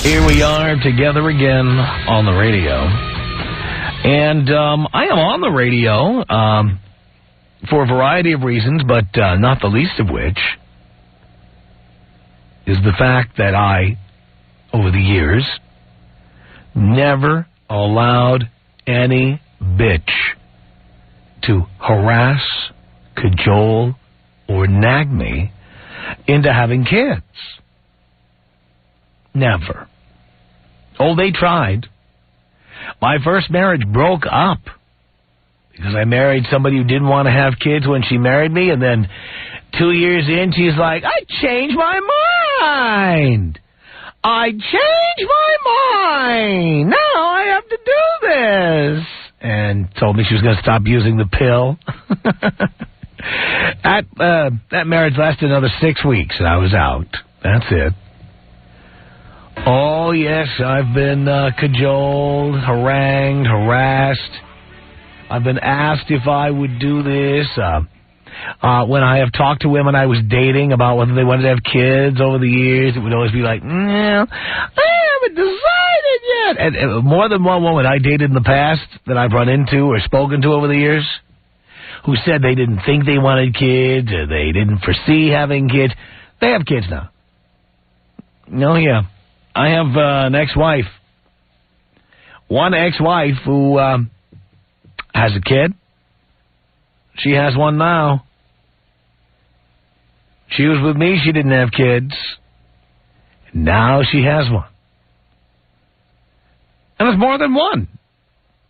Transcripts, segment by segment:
Here we are together again on the radio. And I am on the radio for a variety of reasons, but not the least of which is the fact that I, over the years, never allowed any bitch to harass, cajole, or nag me into having kids. Never. Oh, they tried. My first marriage broke up because I married somebody who didn't want to have kids when she married me, and then 2 years in, she's like, I changed my mind. I changed my mind. Now I have to do this. And told me she was going to stop using the pill. That marriage lasted another 6 weeks, and I was out. That's it. Oh, yes, I've been cajoled, harangued, harassed. I've been asked if I would do this. When I have talked to women I was dating about whether they wanted to have kids over the years, it would always be like, no, I haven't decided yet. And more than one woman I dated in the past that I've run into or spoken to over the years who said they didn't think they wanted kids or they didn't foresee having kids, they have kids now. Oh, yeah. I have an ex-wife. One ex-wife who has a kid. She has one now. She was with me. She didn't have kids. Now she has one. And it's more than one.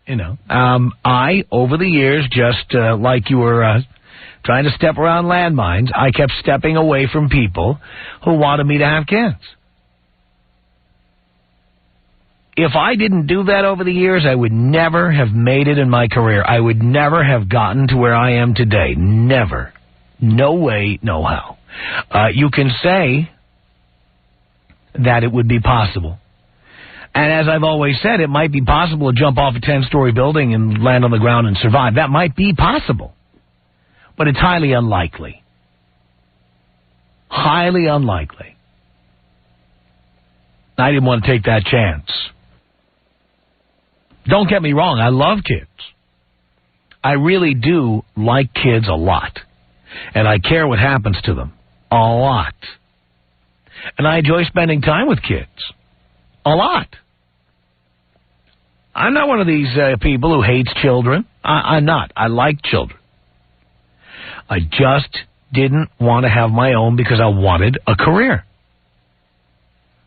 You know, I, over the years, just like you were trying to step around landmines, I kept stepping away from people who wanted me to have kids. If I didn't do that over the years, I would never have made it in my career. I would never have gotten to where I am today. Never. No way, no how. You can say that it would be possible. And as I've always said, it might be possible to jump off a 10-story building and land on the ground and survive. That might be possible. But it's highly unlikely. Highly unlikely. I didn't want to take that chance. Don't get me wrong, I love kids. I really do like kids a lot. And I care what happens to them. A lot. And I enjoy spending time with kids. A lot. I'm not one of these people who hates children. I'm not. I like children. I just didn't want to have my own because I wanted a career.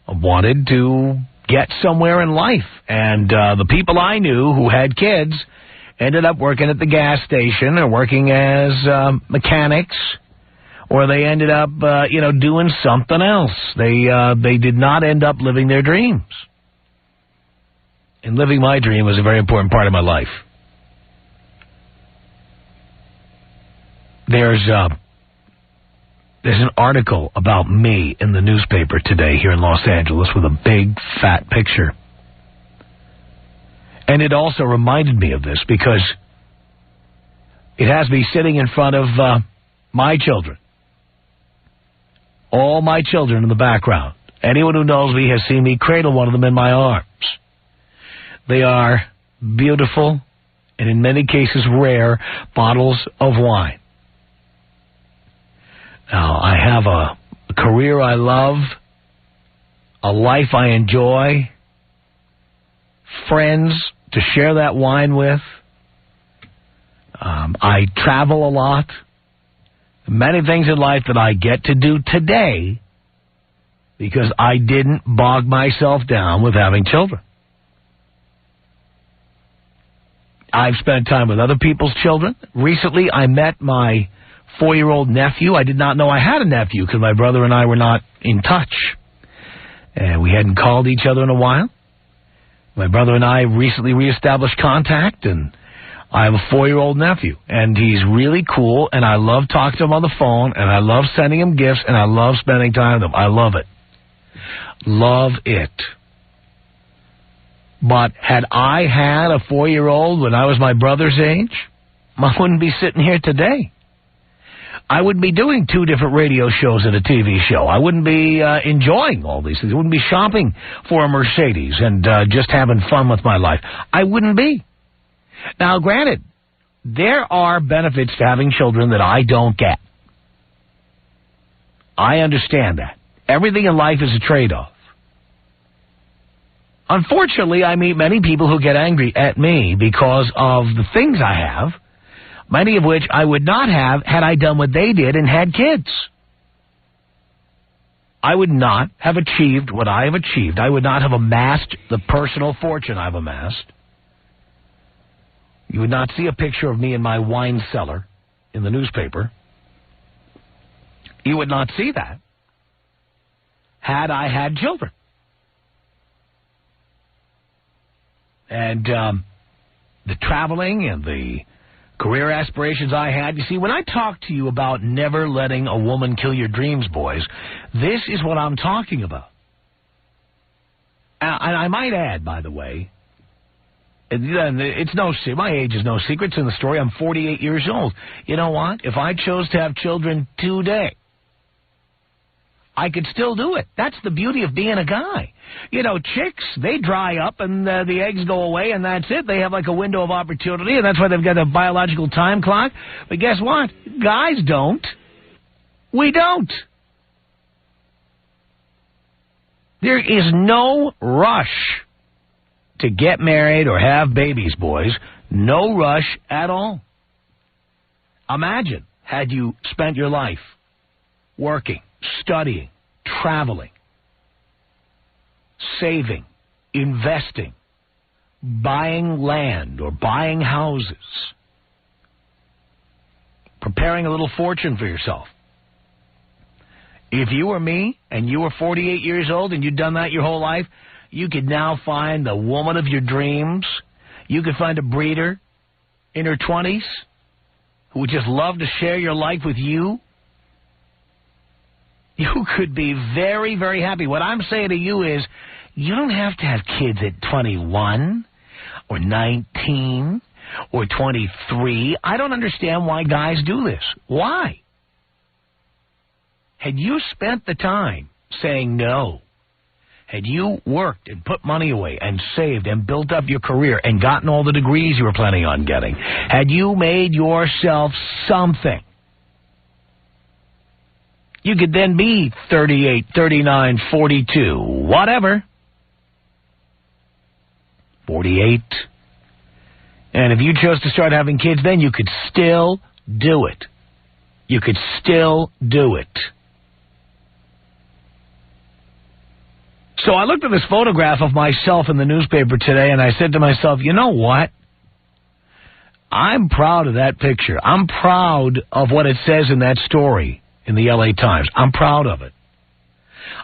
I wanted to get somewhere in life. And the people I knew who had kids ended up working at the gas station or working as mechanics, or they ended up, doing something else. They did not end up living their dreams. And living my dream was a very important part of my life. There's an article about me in the newspaper today here in Los Angeles with a big, fat picture. And it also reminded me of this because it has me sitting in front of my children. All my children in the background. Anyone who knows me has seen me cradle one of them in my arms. They are beautiful and in many cases rare bottles of wine. Now, I have a career I love, a life I enjoy, friends to share that wine with. I travel a lot. Many things in life that I get to do today because I didn't bog myself down with having children. I've spent time with other people's children. Recently, I met my 4-year-old nephew. I did not know I had a nephew because my brother and I were not in touch. And we hadn't called each other in a while. My brother and I recently reestablished contact, and I have a 4-year-old nephew. And he's really cool, and I love talking to him on the phone, and I love sending him gifts, and I love spending time with him. I love it. Love it. But had I had a 4-year-old when I was my brother's age, I wouldn't be sitting here today. I wouldn't be doing 2 different radio shows and a TV show. I wouldn't be enjoying all these things. I wouldn't be shopping for a Mercedes and just having fun with my life. I wouldn't be. Now, granted, there are benefits to having children that I don't get. I understand that. Everything in life is a trade-off. Unfortunately, I meet many people who get angry at me because of the things I have, many of which I would not have had I done what they did and had kids. I would not have achieved what I have achieved. I would not have amassed the personal fortune I've amassed. You would not see a picture of me in my wine cellar in the newspaper. You would not see that had I had children. And the traveling and the career aspirations I had. You see, when I talk to you about never letting a woman kill your dreams, boys, this is what I'm talking about. And I might add, by the way, it's my age is no secret. It's in the story. I'm 48 years old. You know what? If I chose to have children today, I could still do it. That's the beauty of being a guy. You know, chicks, they dry up and the eggs go away and that's it. They have like a window of opportunity and that's why they've got a biological time clock. But guess what? Guys don't. We don't. There is no rush to get married or have babies, boys. No rush at all. Imagine had you spent your life working, studying, traveling, saving, investing, buying land or buying houses, preparing a little fortune for yourself. If you were me and you were 48 years old and you'd done that your whole life, you could now find the woman of your dreams. You could find a breeder in her 20s who would just love to share your life with you. You could be very, very happy. What I'm saying to you is you don't have to have kids at 21 or 19 or 23. I don't understand why guys do this. Why? Had you spent the time saying no, had you worked and put money away and saved and built up your career and gotten all the degrees you were planning on getting, had you made yourself something, you could then be 38, 39, 42, whatever. 48. And if you chose to start having kids, then you could still do it. You could still do it. So I looked at this photograph of myself in the newspaper today, and I said to myself, you know what? I'm proud of that picture. I'm proud of what it says in that story in the LA Times. I'm proud of it.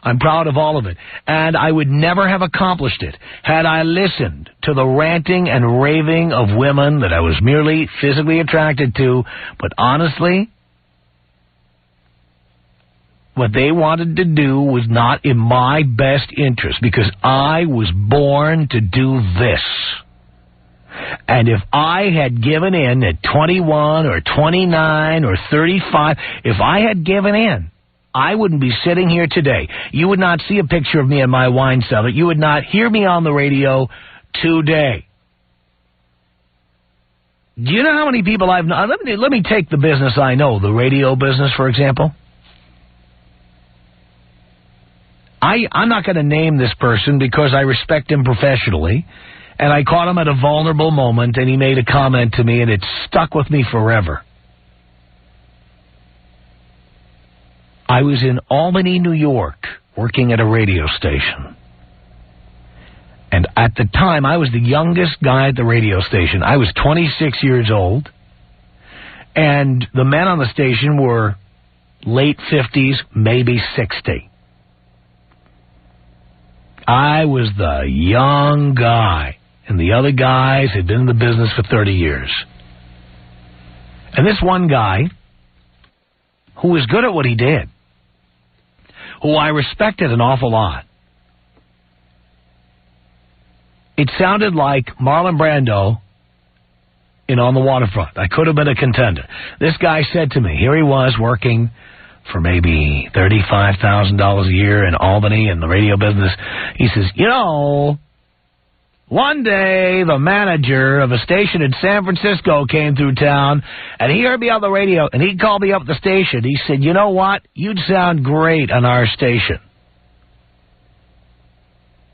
I'm proud of all of it. And I would never have accomplished it had I listened to the ranting and raving of women that I was merely physically attracted to. But honestly, what they wanted to do was not in my best interest, because I was born to do this. And if I had given in at 21 or 29 or 35, if I had given in, I wouldn't be sitting here today. You would not see a picture of me in my wine cellar. You would not hear me on the radio today. Do you know how many people I've known? Let me take the business I know, the radio business, for example. I'm not going to name this person because I respect him professionally, and I caught him at a vulnerable moment, and he made a comment to me, and it stuck with me forever. I was in Albany, New York, working at a radio station. And at the time, I was the youngest guy at the radio station. I was 26 years old, and the men on the station were late 50s, maybe 60. I was the young guy, and the other guys had been in the business for 30 years. And this one guy, who was good at what he did, who I respected an awful lot, it sounded like Marlon Brando on the waterfront. I could have been a contender. This guy said to me, here he was working for maybe $35,000 a year in Albany in the radio business. He says, one day the manager of a station in San Francisco came through town, and he heard me on the radio, and he called me up at the station. He said, you know what? You'd sound great on our station.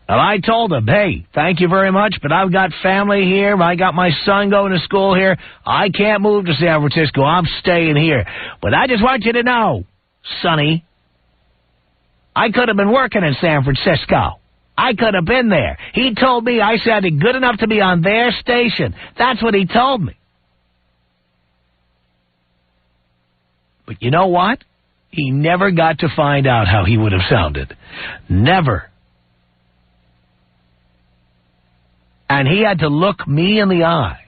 And I told him, hey, thank you very much, but I've got family here. I got my son going to school here. I can't move to San Francisco. I'm staying here. But I just want you to know, Sonny, I could have been working in San Francisco. I could have been there. He told me I sounded good enough to be on their station. That's what he told me. But you know what? He never got to find out how he would have sounded. Never. And he had to look me in the eye.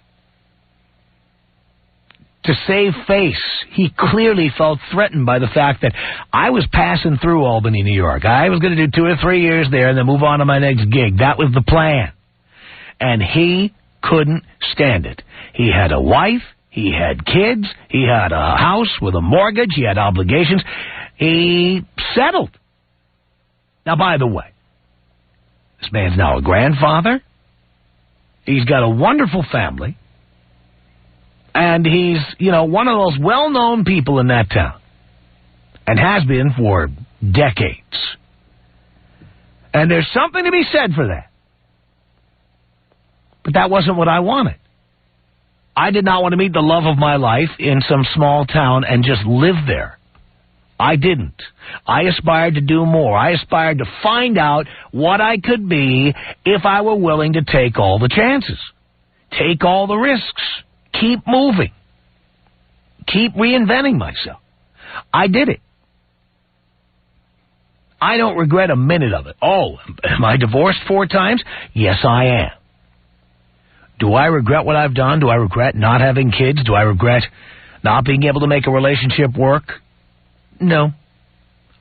To save face, he clearly felt threatened by the fact that I was passing through Albany, New York. I was going to do 2 or 3 years there and then move on to my next gig. That was the plan. And he couldn't stand it. He had a wife. He had kids. He had a house with a mortgage. He had obligations. He settled. Now, by the way, this man's now a grandfather. He's got a wonderful family. And he's, one of those well-known people in that town. And has been for decades. And there's something to be said for that. But that wasn't what I wanted. I did not want to meet the love of my life in some small town and just live there. I didn't. I aspired to do more. I aspired to find out what I could be if I were willing to take all the chances. Take all the risks. Keep moving. Keep reinventing myself. I did it. I don't regret a minute of it. Oh, am I divorced 4 times? Yes, I am. Do I regret what I've done? Do I regret not having kids? Do I regret not being able to make a relationship work? No,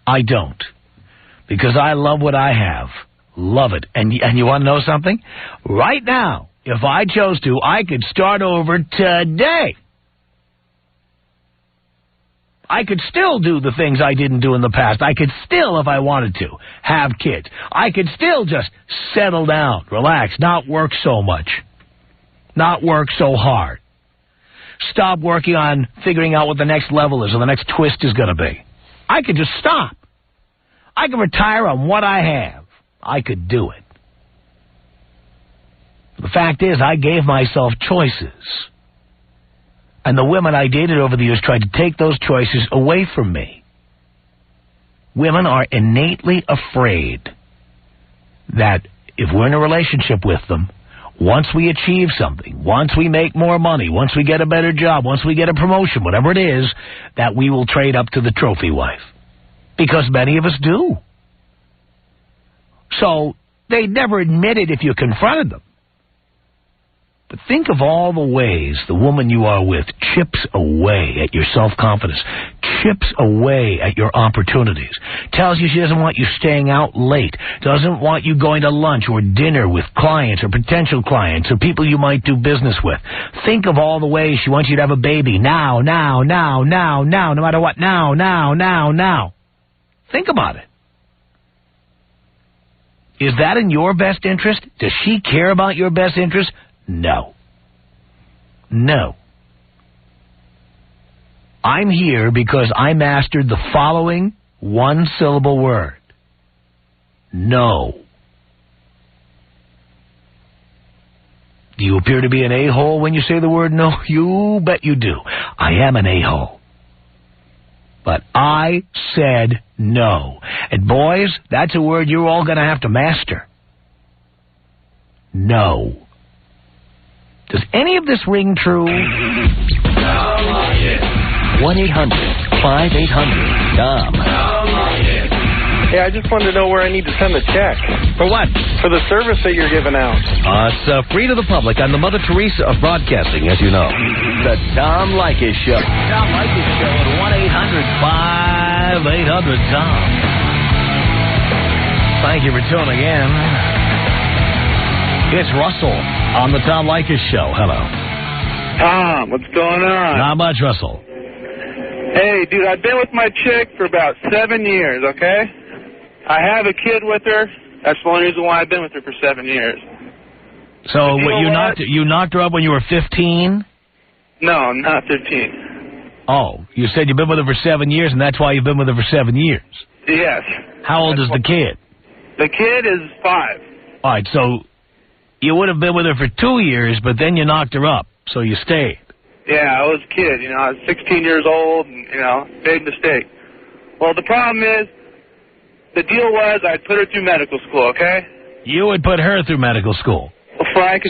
I don't. Because I love what I have. Love it. And you want to know something? Right now, if I chose to, I could start over today. I could still do the things I didn't do in the past. I could still, if I wanted to, have kids. I could still just settle down, relax, not work so much, not work so hard. Stop working on figuring out what the next level is or the next twist is going to be. I could just stop. I could retire on what I have. I could do it. The fact is, I gave myself choices. And the women I dated over the years tried to take those choices away from me. Women are innately afraid that if we're in a relationship with them, once we achieve something, once we make more money, once we get a better job, once we get a promotion, whatever it is, that we will trade up to the trophy wife. Because many of us do. So they never admit it if you confronted them. But think of all the ways the woman you are with chips away at your self-confidence, chips away at your opportunities, tells you she doesn't want you staying out late, doesn't want you going to lunch or dinner with clients or potential clients or people you might do business with. Think of all the ways she wants you to have a baby now, no matter what, now. Think about it. Is that in your best interest? Does she care about your best interest? No. I'm here because I mastered the following 1-syllable word. No. Do you appear to be an a-hole when you say the word no? You bet you do. I am an a-hole. But I said no. And boys, that's a word you're all going to have to master. No. Does any of this ring true? 1-800-5800-TOM. Hey, I just wanted to know where I need to send the check. For what? For the service that you're giving out. It's free to the public. I'm the Mother Teresa of broadcasting, as you know. The Tom Leykis Show. Tom Leykis Show at 1-800-5800-TOM. Thank you for tuning in. It's Russell on the Tom Leykis Show. Hello. Tom, what's going on? Not much, Russell. Hey, dude, I've been with my chick for about 7 years, okay? I have a kid with her. That's the only reason why I've been with her for 7 years. So you knocked her up when you were 15? No, I'm not 15. Oh, you said you've been with her for 7 years, and that's why you've been with her for 7 years. Yes. How old is the kid? The kid is 5. All right, so you would have been with her for 2 years, but then you knocked her up, so you stayed. Yeah, I was a kid. I was 16 years old, and, big mistake. Well, the problem is, the deal was I'd put her through medical school, okay? You would put her through medical school.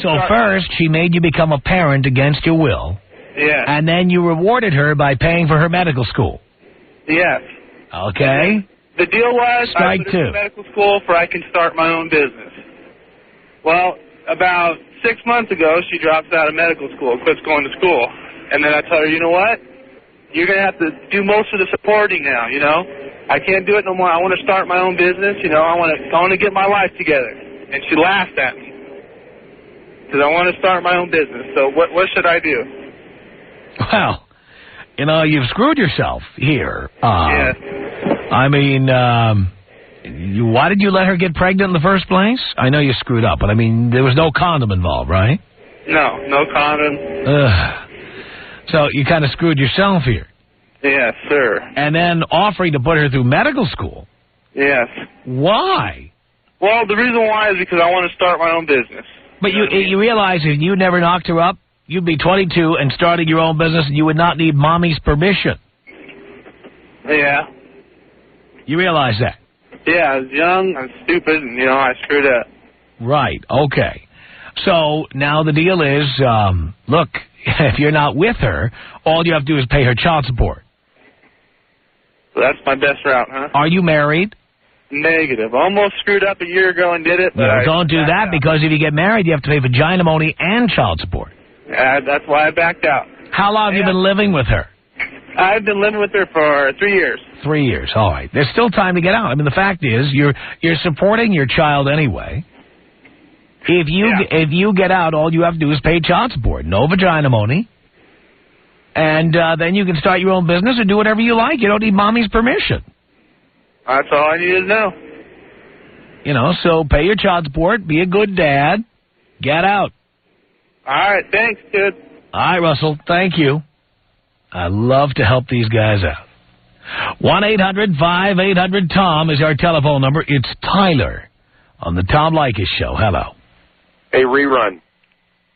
So first, she made you become a parent against your will. Yeah. And then you rewarded her by paying for her medical school. Yes. Okay. The deal was I put her through medical school so I can start my own business. Well, about 6 months ago, she drops out of medical school, quits going to school. And then I tell her, you know what? You're going to have to do most of the supporting now, I can't do it no more. I want to start my own business, I want to get my life together. And she laughed at me. Because I want to start my own business. So what should I do? Well, you've screwed yourself here. Yes. I mean, why did you let her get pregnant in the first place? I know you screwed up, but I mean, there was no condom involved, right? No condom. So you kind of screwed yourself here. Yes, sir. And then offering to put her through medical school. Yes. Why? Well, the reason why is because I want to start my own business. But you realize if you never knocked her up, you'd be 22 and starting your own business, and you would not need mommy's permission. Yeah. You realize that? Yeah, I was young, I was stupid, and, I screwed up. Right, okay. So now the deal is, look, if you're not with her, all you have to do is pay her child support. So that's my best route, huh? Are you married? Negative. Almost screwed up a year ago and did it. But don't do that, because if you get married, you have to pay vagina money and child support. That's why I backed out. How long have you been living with her? I've been living with her for 3 years. 3 years, all right. There's still time to get out. I mean, the fact is, you're supporting your child anyway. If you get out, all you have to do is pay child support. No vagina money. And then you can start your own business or do whatever you like. You don't need mommy's permission. That's all I need to know. So pay your child support, be a good dad, get out. All right, thanks, dude. All right, Russell, thank you. I love to help these guys out. 1-800-5800-TOM is our telephone number. It's Tyler on the Tom Leykis Show. Hello. Hey, Rerun.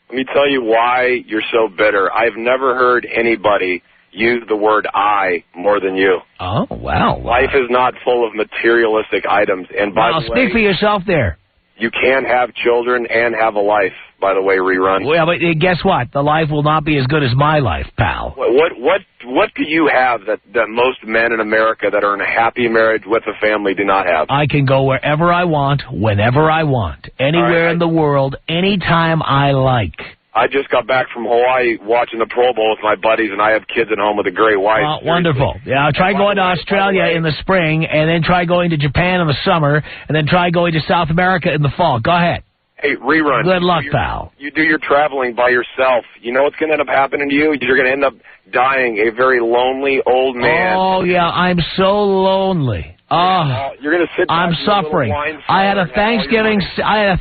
Let me tell you why you're so bitter. I've never heard anybody use the word I more than you. Oh, wow. Life is not full of materialistic items. And by the way, speak for yourself there. You can have children and have a life, by the way, Rerun. Well, but guess what? The life will not be as good as my life, pal. What do you have that most men in America that are in a happy marriage with a family do not have? I can go wherever I want, whenever I want, anywhere in the world, anytime I like. I just got back from Hawaii watching the Pro Bowl with my buddies, and I have kids at home with a great wife. Wonderful. Yeah, try going to Australia in the spring, and then try going to Japan in the summer, and then try going to South America in the fall. Go ahead. Hey, Rerun. Good luck, pal. You do your traveling by yourself. You know what's going to end up happening to you? You're going to end up dying a very lonely old man. Oh, yeah, I'm so lonely. You're going to sit down. I'm suffering. I had a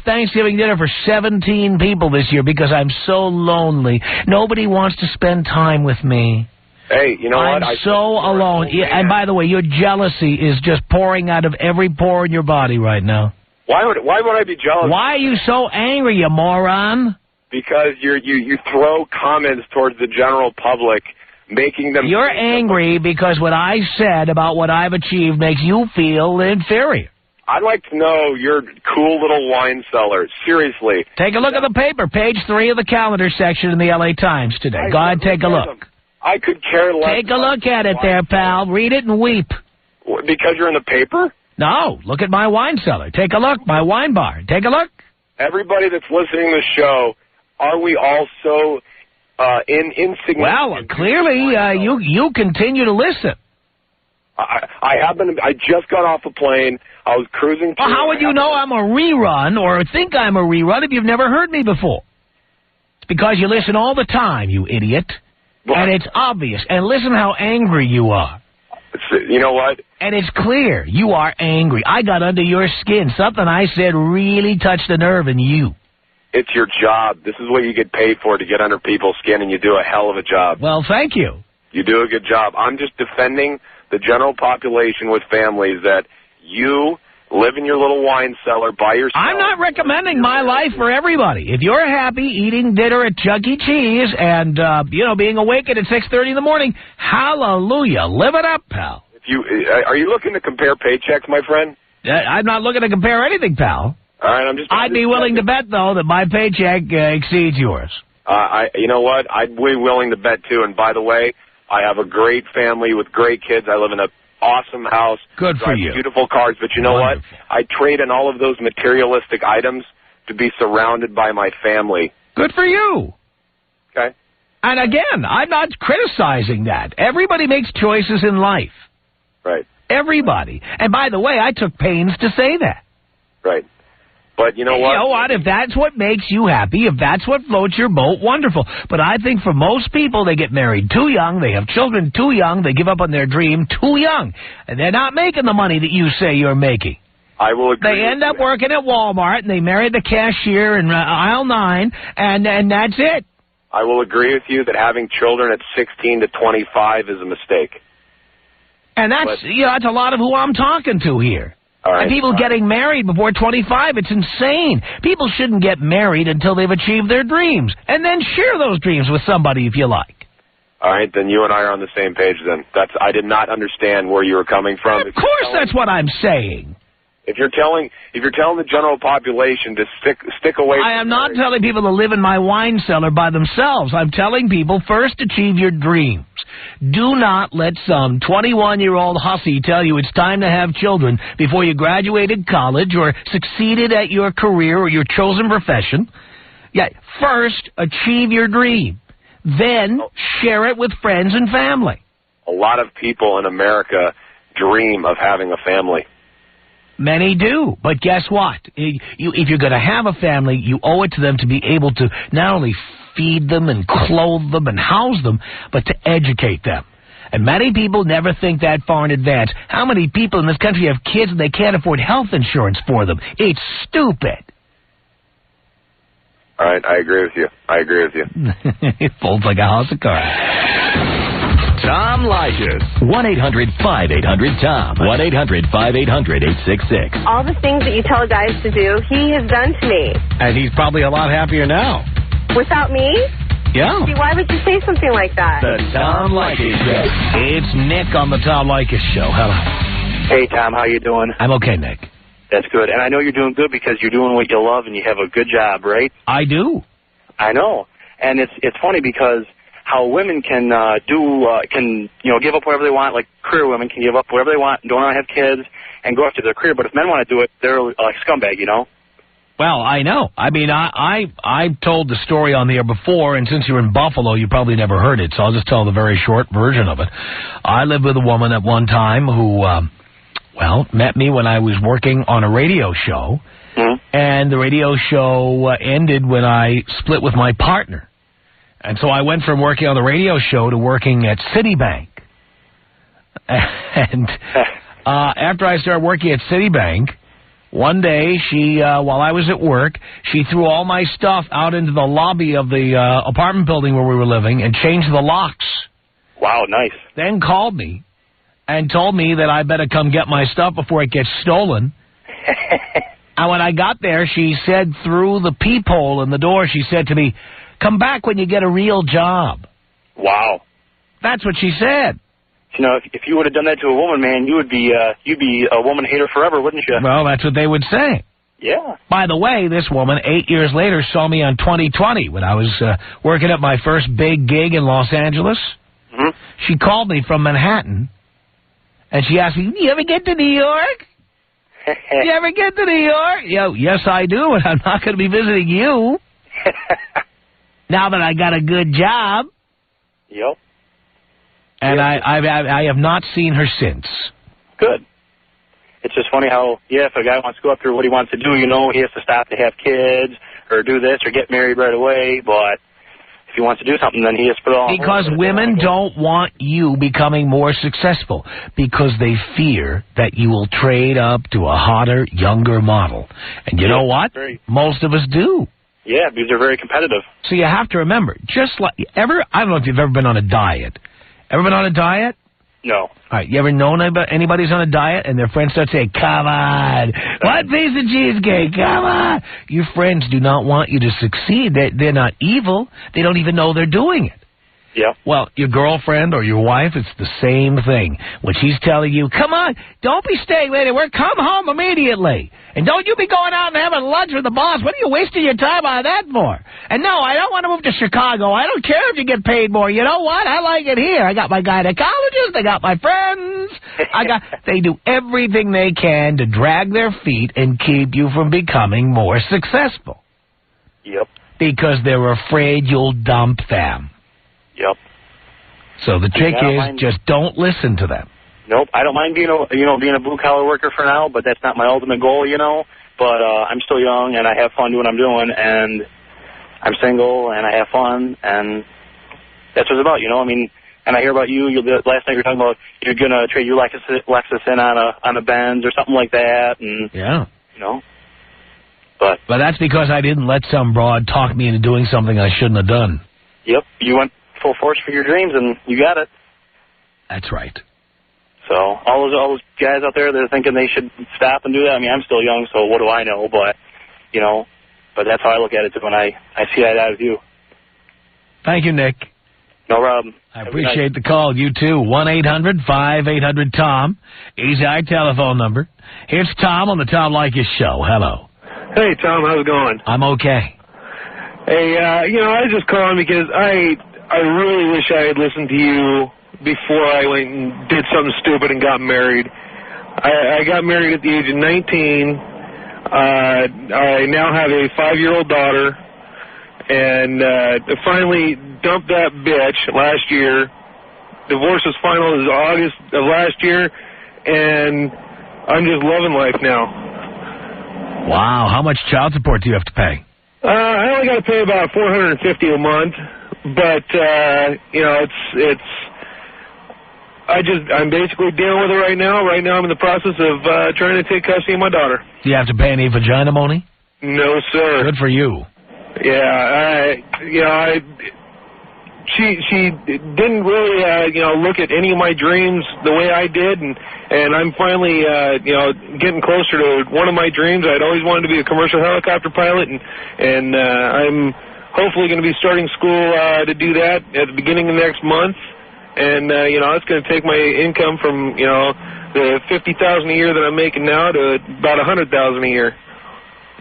Thanksgiving dinner for 17 people this year because I'm so lonely. Nobody wants to spend time with me. Hey, you know what? I'm so alone. And by the way, your jealousy is just pouring out of every pore in your body right now. Why would I be jealous? Why are you so angry, you moron? Because you throw comments towards the general public, making them... You're angry because what I said about what I've achieved makes you feel inferior. I'd like to know your cool little wine cellar. Seriously. Take a look at the paper, page 3 of the calendar section in the L.A. Times today. Go ahead, take a look. I could care less. Take a look at it there, pal. Read it and weep. Because you're in the paper? No, look at my wine cellar. Take a look. My wine bar. Take a look. Everybody that's listening to the show, are we all so insignificant? Well, clearly, you continue to listen. I just got off a plane. I was cruising. Well, how would you know I'm a rerun or think I'm a rerun if you've never heard me before? It's because you listen all the time, you idiot. What? And it's obvious. And listen how angry you are. You know what? And it's clear you are angry. I got under your skin. Something I said really touched a nerve in you. It's your job. This is what you get paid for, to get under people's skin, and you do a hell of a job. Well, thank you. You do a good job. I'm just defending the general population with families that you live in your little wine cellar by yourself. I'm not recommending my life for everybody. If you're happy eating dinner at Chuck E. Cheese and, being awakened at 6:30 in the morning, hallelujah. Live it up, pal. Are you looking to compare paychecks, my friend? I'm not looking to compare anything, pal. All right, I'd be willing to bet, though, that my paycheck exceeds yours. You know what? I'd be willing to bet, too. And by the way, I have a great family with great kids. I live in an awesome house. Good for you. Beautiful cars. But you know what? I trade in all of those materialistic items to be surrounded by my family. Good for you. Okay. And again, I'm not criticizing that. Everybody makes choices in life. Right. Everybody. And by the way, I took pains to say that. Right. But you know what? You know what? If that's what makes you happy, if that's what floats your boat, wonderful. But I think for most people, they get married too young, they have children too young, they give up on their dream too young, and they're not making the money that you say you're making. I will agree. They end up working at Walmart, and they marry the cashier in aisle 9, and that's it. I will agree with you that having children at 16 to 25 is a mistake. And that's a lot of who I'm talking to here. All right, and people getting married before 25, it's insane. People shouldn't get married until they've achieved their dreams. And then share those dreams with somebody if you like. All right, then you and I are on the same page then. I did not understand where you were coming from. Of course that's what I'm saying. If you're telling the general population to stick away from I am not telling people to live in my wine cellar by themselves. I'm telling people first achieve your dreams. Do not let some 21-year-old hussy tell you it's time to have children before you graduated college or succeeded at your career or your chosen profession. Yeah, first achieve your dream. Then share it with friends and family. A lot of people in America dream of having a family. Many do, but guess what? If you're going to have a family, you owe it to them to be able to not only feed them and clothe them and house them, but to educate them. And many people never think that far in advance. How many people in this country have kids and they can't afford health insurance for them? It's stupid. All right, I agree with you. It folds like a house of cards. Tom Leykis. 1-800-5800-TOM. 1-800-5800-866. All the things that you tell guys to do, he has done to me. And he's probably a lot happier now. Without me? Yeah. See, why would you say something like that? The Tom Leykis Show. It's Nick on the Tom Leykis Show. Hello. Hey, Tom, how you doing? I'm okay, Nick. That's good. And I know you're doing good because you're doing what you love and you have a good job, right? I do. I know. And it's funny because how women can give up whatever they want, like career women can give up whatever they want and don't want to have kids and go after their career. But if men want to do it, they're like scumbag, you know? Well, I know. I mean, I've told the story on the air before, and since you're in Buffalo, you probably never heard it, so I'll just tell the very short version of it. I lived with a woman at one time who, met me when I was working on a radio show, and the radio show ended when I split with my partner. And so I went from working on the radio show to working at Citibank. And after I started working at Citibank, one day, she, while I was at work, she threw all my stuff out into the lobby of the apartment building where we were living and changed the locks. Wow, nice. Then called me and told me that I better come get my stuff before it gets stolen. And when I got there, she said through the peephole in the door, she said to me, "Come back when you get a real job." Wow. That's what she said. You know, if you would have done that to a woman, man, you'd be a woman hater forever, wouldn't you? Well, that's what they would say. Yeah. By the way, this woman, 8 years later, saw me on 2020 when I was working at my first big gig in Los Angeles. Mm-hmm. She called me from Manhattan, and she asked me, "You ever get to New York? You ever get to New York?" Yes, I do, and I'm not going to be visiting you. Now that I got a good job. Yep. And I have not seen her since. Good. It's just funny how, if a guy wants to go after what he wants to do, he has to stop to have kids or do this or get married right away. But he wants to do something, then he has to put it all on Because hold. women don't want you becoming more successful because they fear that you will trade up to a hotter, younger model. And you know what? Most of us do. Yeah, because they're very competitive. So you have to remember, just like I don't know if you've ever been on a diet. Ever been on a diet? No. All right, you ever known anybody's on a diet and their friends start saying, come on, one piece of cheesecake, come on. Your friends do not want you to succeed. They're not evil. They don't even know they're doing it. Yeah. Well, your girlfriend or your wife, it's the same thing. When she's telling you, come on, don't be staying late at work, come home immediately. And don't you be going out and having lunch with the boss. What are you wasting your time on that for? And no, I don't want to move to Chicago. I don't care if you get paid more. You know what? I like it here. I got my gynecologist. I got my friends. They do everything they can to drag their feet and keep you from becoming more successful. Yep. Because they're afraid you'll dump them. Yep. So the trick is just don't listen to them. Nope. I don't mind being a blue collar worker for now, but that's not my ultimate goal, But I'm still young and I have fun doing what I'm doing, and I'm single and I have fun, and that's what it's about, I mean, and I hear about you. Last night you were talking about you're gonna trade your Lexus in on a Benz or something like that, and yeah, But that's because I didn't let some broad talk me into doing something I shouldn't have done. Yep. You went full force for your dreams, and you got it. That's right. So all those guys out there that are thinking they should stop and do that, I mean, I'm still young, so what do I know? But, but that's how I look at it, too, and I see that with you. Thank you, Nick. No problem. I appreciate the call. You, too. 1-800-5800-TOM is our telephone number. Here's Tom on the Tom Leykis Show. Hello. Hey, Tom. How's it going? I'm okay. Hey, I was just calling because I really wish I had listened to you before I went and did something stupid and got married. I got married at the age of 19. I now have a 5-year-old daughter, and finally dumped that bitch last year. Divorce was final as August of last year, and I'm just loving life now. Wow. How much child support do you have to pay? I only got to pay about $450 a month, but I'm basically dealing with it right now. Right now I'm in the process of trying to take custody of my daughter. Do you have to pay any vagina money? No, sir. Good for you. Yeah, she didn't really look at any of my dreams the way I did, and I'm finally getting closer to one of my dreams. I'd always wanted to be a commercial helicopter pilot, and I'm hopefully going to be starting school to do that at the beginning of next month. And it's going to take my income from the $50,000 a year that I'm making now to about $100,000 a year.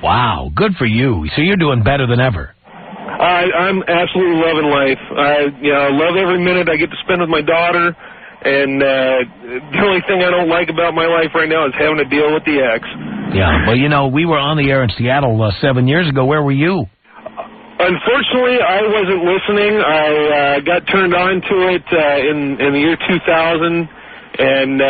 Wow, good for you. So you're doing better than ever. I'm absolutely loving life. I love every minute I get to spend with my daughter, and the only thing I don't like about my life right now is having to deal with the ex. Yeah, well, we were on the air in Seattle 7 years ago. Where were you? Unfortunately, I wasn't listening. I got turned on to it in the year 2000, and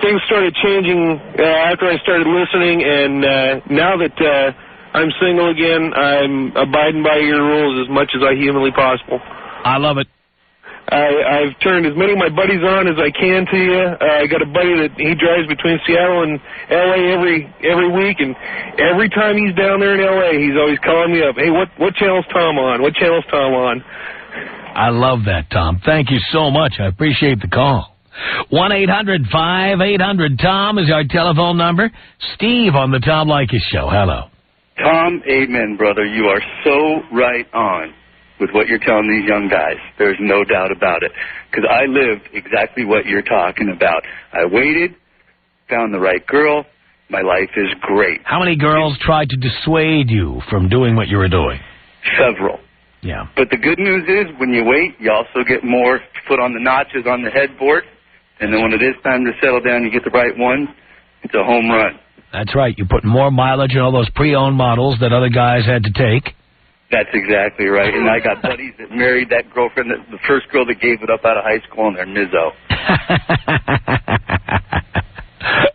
things started changing after I started listening, and now that I'm single again, I'm abiding by your rules as much as I humanly possible. I love it. I've turned as many of my buddies on as I can to you. I got a buddy that he drives between Seattle and L.A. every week, and every time he's down there in L.A., he's always calling me up. Hey, what channel's Tom on? What channel's Tom on? I love that, Tom. Thank you so much. I appreciate the call. 1-800-5800-TOM is our telephone number. Steve on the Tom Leykis Show. Hello. Tom, amen, brother. You are so right on with what you're telling these young guys. There's no doubt about it. Because I lived exactly what you're talking about. I waited, found the right girl. My life is great. How many girls tried to dissuade you from doing what you were doing? Several. Yeah. But the good news is when you wait, you also get more foot on the notches on the headboard. And then when it is time to settle down, you get the right one. It's a home run. That's right. You put more mileage on all those pre-owned models that other guys had to take. That's exactly right. And I got buddies that married that girlfriend, the first girl that gave it up out of high school, and they're Mizzo.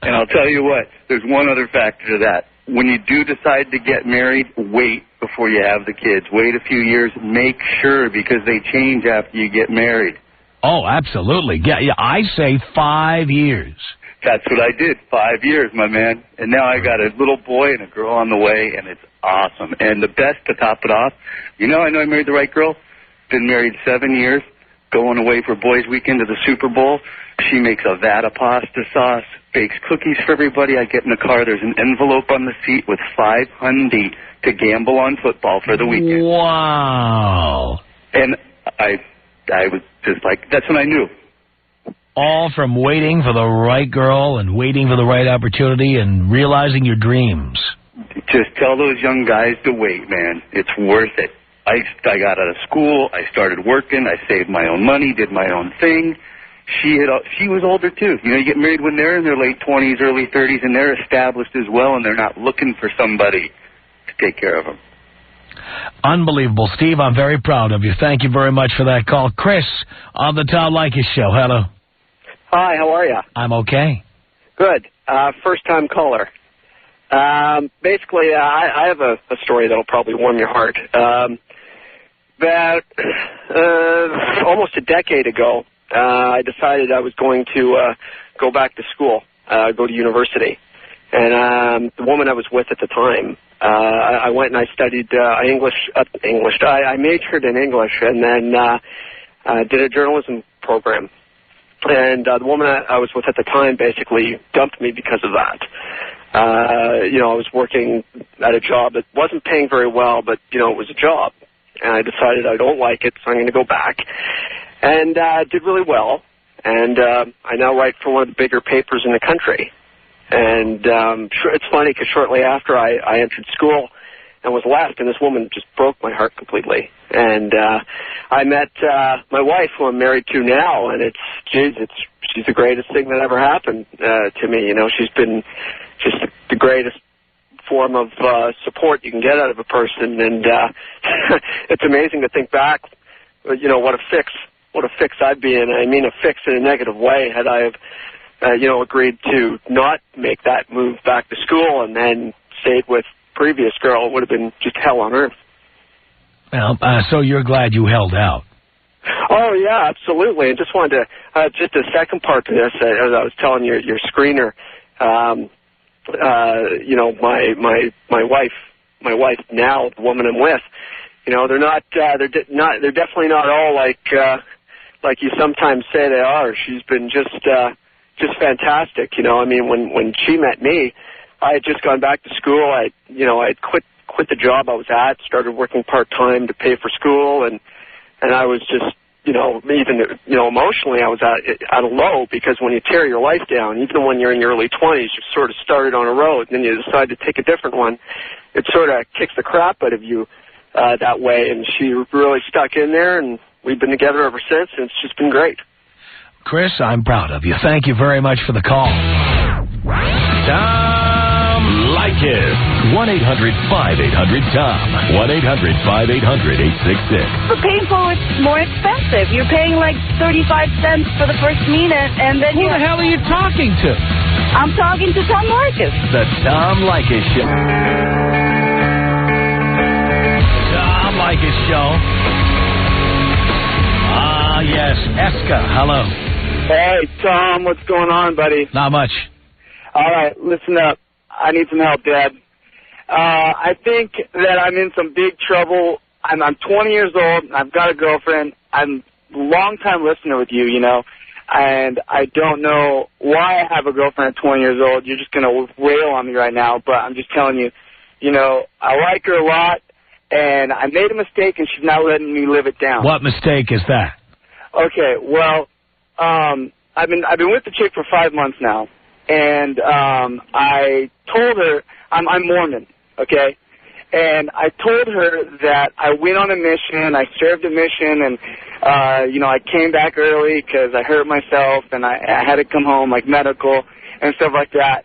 And I'll tell you what, there's one other factor to that. When you do decide to get married, wait before you have the kids. Wait a few years. Make sure, because they change after you get married. Oh, absolutely. Yeah, I say 5 years. That's what I did, 5 years, my man. And now I got a little boy and a girl on the way, and it's awesome. And the best, to top it off, I know I married the right girl. Been married 7 years, going away for Boys Weekend to the Super Bowl. She makes a vat of pasta sauce, bakes cookies for everybody. I get in the car, there's an envelope on the seat with $500 to gamble on football for the weekend. Wow. And I was just like, that's when I knew. All from waiting for the right girl and waiting for the right opportunity and realizing your dreams. Just tell those young guys to wait, man. It's worth it. I got out of school. I started working. I saved my own money, did my own thing. She was older, too. You get married when they're in their late 20s, early 30s, and they're established as well, and they're not looking for somebody to take care of them. Unbelievable. Steve, I'm very proud of you. Thank you very much for that call. Chris on the Tom Leykis Show. Hello. Hi, how are you? I'm okay. Good. First-time caller. Basically, I have a story that'll probably warm your heart. About almost a decade ago, I decided I was going to go back to school, go to university. And the woman I was with at the time, I went and I studied English. I majored in English and then did a journalism program. And the woman I was with at the time basically dumped me because of that. I was working at a job that wasn't paying very well, but, it was a job. And I decided I don't like it, so I'm going to go back. And did really well. And I now write for one of the bigger papers in the country. And it's funny because shortly after I entered school and was left, and this woman just broke my heart completely. And I met my wife, who I'm married to now, and she's the greatest thing that ever happened to me. She's been just the greatest form of support you can get out of a person, and it's amazing to think back, what a fix I'd be in. I mean, a fix in a negative way had I have, agreed to not make that move back to school and then stayed with previous girl. It would have been just hell on earth. Well, so you're glad you held out. Oh, yeah, absolutely. And just wanted to, just a second part to this, as I was telling your screener, my wife now, the woman I'm with, they're definitely not all like you sometimes say they are. She's been just fantastic. When she met me, I had just gone back to school. I'd quit the job I was at, started working part-time to pay for school, and I was just, emotionally I was at a low, because when you tear your life down, even when you're in your early 20s, you've sort of started on a road, and then you decide to take a different one. It sort of kicks the crap out of you that way, and she really stuck in there, and we've been together ever since, and it's just been great. Chris, I'm proud of you. Thank you very much for the call. Tom Leykis. 1-800-5800-TOM. 1-800-5800-866. For people, it's more expensive. You're paying like 35 cents for the first minute, and then Who the hell are you talking to? I'm talking to Tom Leykis. The Tom Leykis Show. Tom Leykis Show. Yes. Eska, hello. Hey, Tom, what's going on, buddy? Not much. All right, listen up. I need some help, Dad. I think that I'm in some big trouble. I'm 20 years old. I've got a girlfriend. I'm a long-time listener with you, and I don't know why I have a girlfriend at 20 years old. You're just going to rail on me right now, but I'm just telling you, I like her a lot, and I made a mistake, and she's not letting me live it down. What mistake is that? Okay, well, I've been with the chick for 5 months now, and I told her I'm Mormon, okay, and I told her that I went on a mission, I served a mission, and I came back early because I hurt myself, and I had to come home, like medical and stuff like that,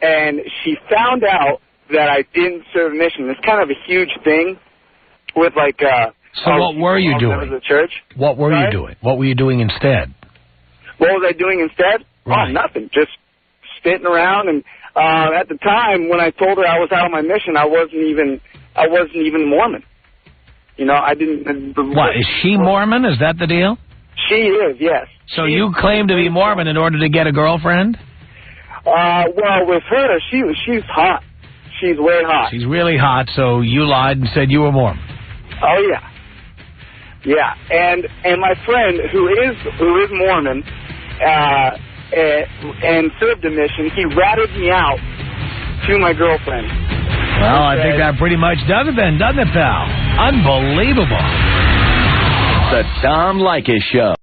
and she found out that I didn't serve a mission. It's kind of a huge thing with So what were you doing? The church. What were you doing? What were you doing instead? What was I doing instead? Right. Oh, nothing. Just spitting around. And at the time, when I told her I was out on my mission, I wasn't even I wasn't even Mormon. You know, I didn't. What, is she Mormon? Is that the deal? She is, yes. So you claim to be Mormon in order to get a girlfriend? Well, with her, she's hot. She's way hot. She's really hot, so you lied and said you were Mormon. Oh, yeah. Yeah, and my friend, who is Mormon, and served a mission, he ratted me out to my girlfriend. Well, I think that pretty much does it then, doesn't it, pal? Unbelievable. The Tom Leykis Show.